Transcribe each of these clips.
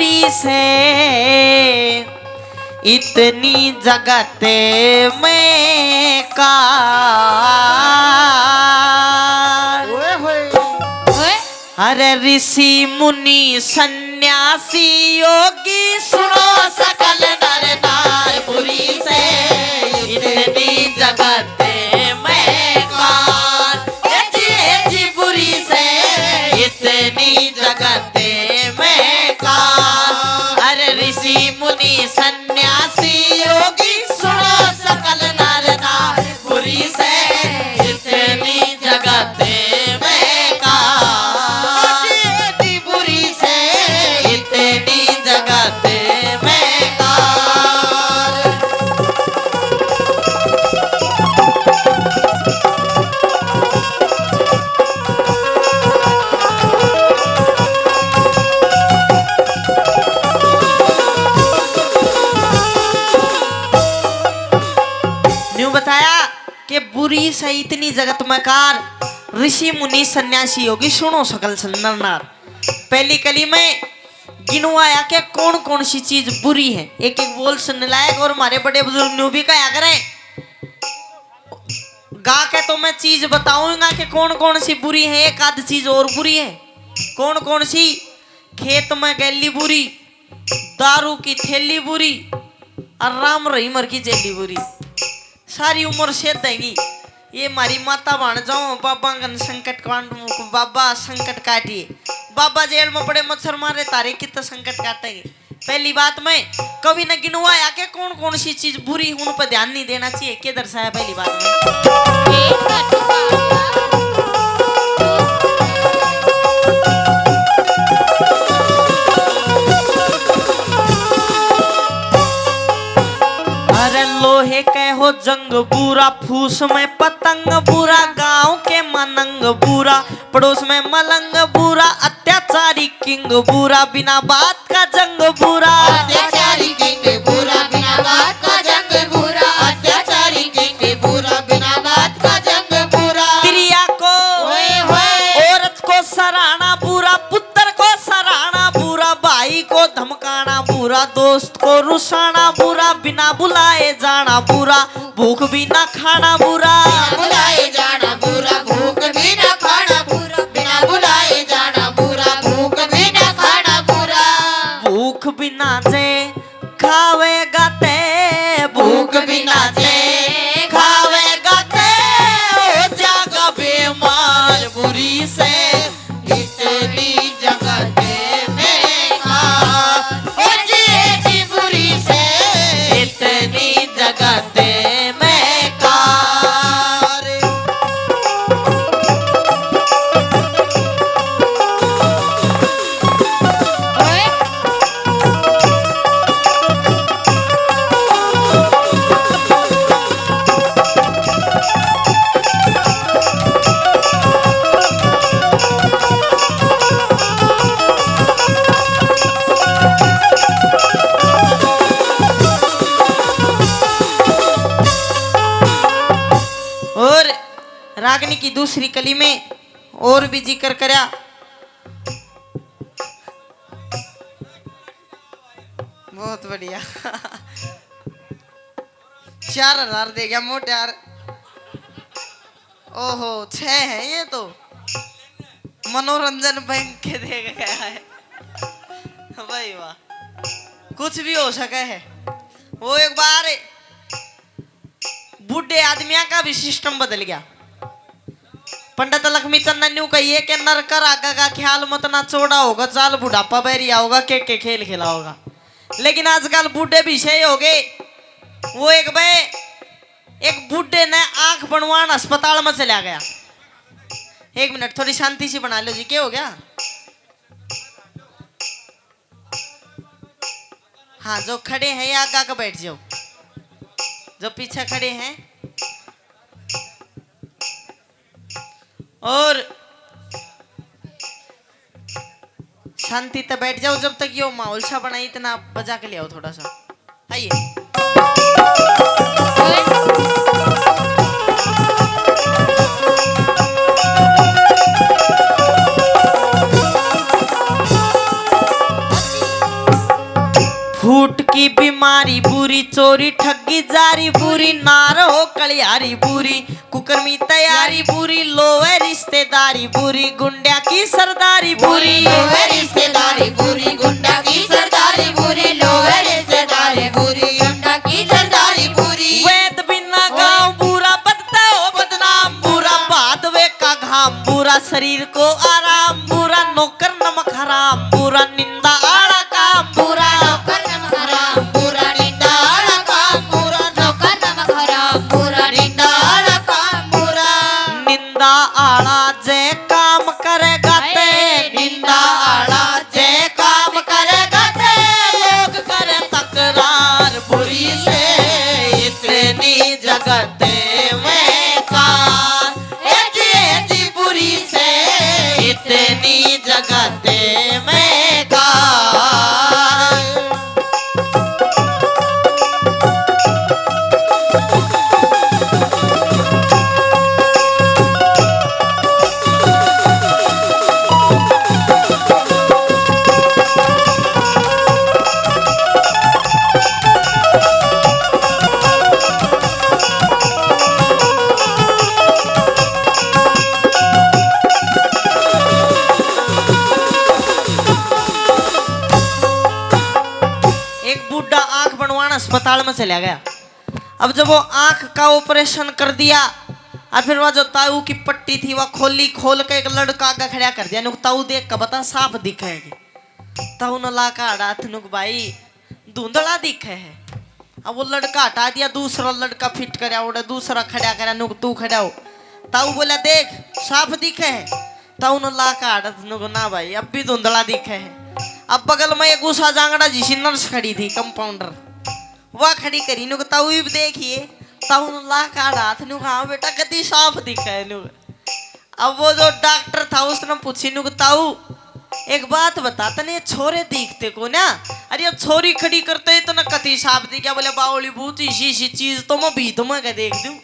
बुरी से इतनी जगते में का अरे ऋषि मुनि सन्यासी योगी सुनो सकल नर नार बुरी से इतनी जगते में कौन जी बुरी से इतनी जगते में कौन अरे ऋषि मुनि सन्यासी योगी सुनो सकल नर नार बुरी से इतनी जगते बुरी से इतनी जगत में कार ऋषि मुनि सन्यासी योगी सुनो सकल नर नार। पहली कली में गिनो आया के कौन कौन सी चीज बुरी है, एक एक बोल सुनने लायक। और हमारे बड़े बुजुर्ग न्यू भी कहा करें गा के तो मैं चीज बताऊंगा कि कौन कौन सी बुरी है। एक आध चीज और बुरी है। कौन कौन सी? खेत में गैली बुरी, दारू की थैली बुरी और राम रहीमर की जेली बुरी। सारी उम्र से देंगी ये मारी माता बन जाओ बाबा गन संकट काटू बाबा संकट काटिए। बाबा जेल में पड़े मच्छर मारे तारे कितना संकट काटेंगे। पहली बात में कभी न गिनवाया के कौन कौन सी चीज बुरी उन पर ध्यान नहीं देना चाहिए। क्या दर्शाया पहली बात में? लोहे के हो जंग बुरा, फूस में पतंग बुरा, गांव के मनंग बुरा, पड़ोस में मलंग बुरा, अत्याचारी किंग बुरा, बिना बात का जंग बुरा, अत्याचारी किंग बुरा, बिना बात का जंग बुरा, अत्याचारी किंग बुरा, बिना बात का जंग बुरा। स्त्रिया को औरत को सराहना बुरा, पुत्र को सराहना बुरा, भाई को धमकाना बुरा, दोस्त को रुसाना बुरा, बिना बुलाए जाना बुरा, भूख भी ना खाना बुरा, बुलाए जाना बुरा, भूख भी ना खाना बुरा, बिना बुलाए जाना बुरा, भूख भी ना खाना बुरा। भूख बिना जे खावेगा ते, भूख बिना जे खावेगा ते, हो जाएगा बीमार बुरी से इतनी जगते में का जी बुरी से इतनी जगते में कार। और रागनी की दूसरी कली में और भी जिक्र करया। बहुत बढ़िया 4000 दे गया मोटार। ओहो 6 है ये तो मनोरंजन बैंक के दे गया है भाई वाह। कुछ भी हो सके है। वो एक बार बूढ़े आदमिया का भी सिस्टम बदल गया। पंडित लक्ष्मी चंदन न्यू कहिए कि नरकर आगा का ख्याल मत ना चौड़ा होगा, चाल बुढ़ापा बैरिया होगा, के खेल खेला होगा। लेकिन आजकल बूढ़े भी सही हो गए। वो एक बूढ़े ने आंख बनवान अस्पताल में चला गया। 1 मिनट थोड़ी शांति से बना लो जी। क्या हो गया? हाँ जो खड़े हैं ये आगा का बैठ जाओ, जो पीछे खड़े हैं। और शांति तक बैठ जाओ जब तक ये माहौल सा बना। इतना बजा के ले आओ थोड़ा सा। आइए फूट की बीमारी बुरी, चोरी ठगी जारी बुरी, नार हो कलियारी बुरी, कुकर्मी तैयारी बुरी, लोवे रिश्तेदारी बुरी, गुंडा की सरदारी बुरी, लोवे रिश्तेदारी बुरी, गुंडा की सरदारी बुरी, लोवे रिश्तेदारी बुरी, गुंडा की सरदारी बुरी। वेद बिना गाँव बुरा, बदता हो बदनाम बुरा, भादवे का घाम बुरा, शरीर को आराम बुरा, नौकर नमक हराम बुरा, निंदा आड़ा काम बुरा, नौकर नमक हराम बुरा, निंदा आड़ा काम बुरा, नौकर नमक हराम बुरा, निंदा आड़ा काम बुरा। निंदा आड़ा जे काम करेगा ते, निंदा आड़ा जे काम करेगा ते, लोग करे तकरार बुरी से, इतनी जगत में कार, ए जी बुरी से, इतनी जगत में कार। एक बूढ़ा आंख बनवाना अस्पताल में चला गया। अब जब वो आंख का ऑपरेशन कर दिया और फिर वह जो ताऊ की पट्टी थी वह खोली, खोल के एक लड़का आगे खड़ा कर दिया। नुक ताऊ देख का बता साफ दिखेगी। ताऊ न ला का हटा नुक भाई धुंधला दिखे है। अब वो लड़का हटा दिया, दूसरा लड़का फिट कराया, उड़े दूसरा खड़ा कराया, नुक तू खड़ा हो। ताऊ बोला देख साफ दिखे है। ताऊ न ला का हटा नुक ना भाई अब भी धुंधला दिखे है। अब बगल में एक उषा जांगड़ा जिसी नर्स खड़ी थी कंपाउंडर, वह खड़ी करी नुक ताऊ भी देखिए। ताऊ न ला का हाथ नुक हाँ बेटा कति साफ दिखा है नुक। अब वो जो डॉक्टर था उसने पूछी नुक ताऊ एक बात बता तने छोरे दिखते को ना, अरे अब छोरी खड़ी करते तो न कति साफ दिखा। बोले बावली भूत इसी चीज तो मैं भीत में के देख दूं।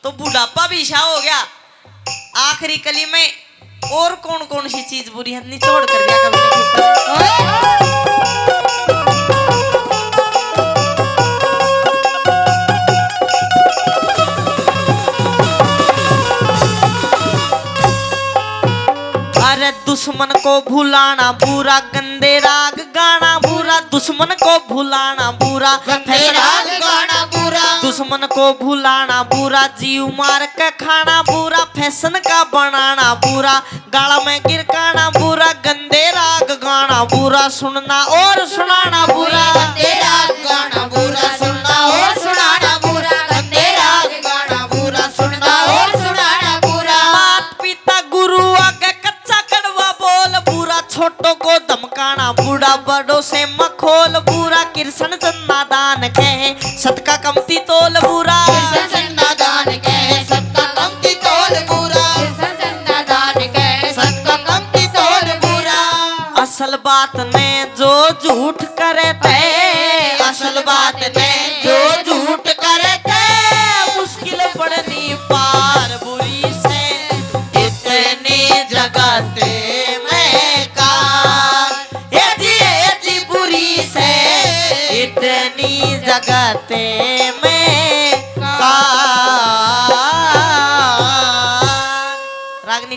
तो बुढ़ापा भी शा हो गया। आखिरी कली में और कौन कौन सी चीज बुरी है निचोड़ कर दिया कभी अरे दुश्मन को भुलाना बुरा, गंदे राग गाना बुरा, दुश्मन को भुलाना बुरा, गंदे राग गाना बुरा, दुश्मन को भुलाना बुरा, जीव मार के खाना बुरा, फैशन का बनाना बुरा, गाला में गिरकाना बुरा, गंदे राग गाना बुरा, सुनना और सुनाना बुरा, गंदे राग गाना बुरा, सुनना और सुनाना बुरा, गंदे राग गाना बुरा, सुनना और सुनाना बुरा। मात पिता गुरु आगे कच्चा कड़वा बोल बुरा, छोटों को धमकाना बुरा, बड़ों से मखोल बुरा, कृष्ण चन्ना दान कहे सतका कमती तोल बुरा, कृष्ण दान कहे सबका कमती तोल बुरा, कृष्ण दान कहे सबका कमती तोल बुरा। असल बात ने जो झूठ करे ते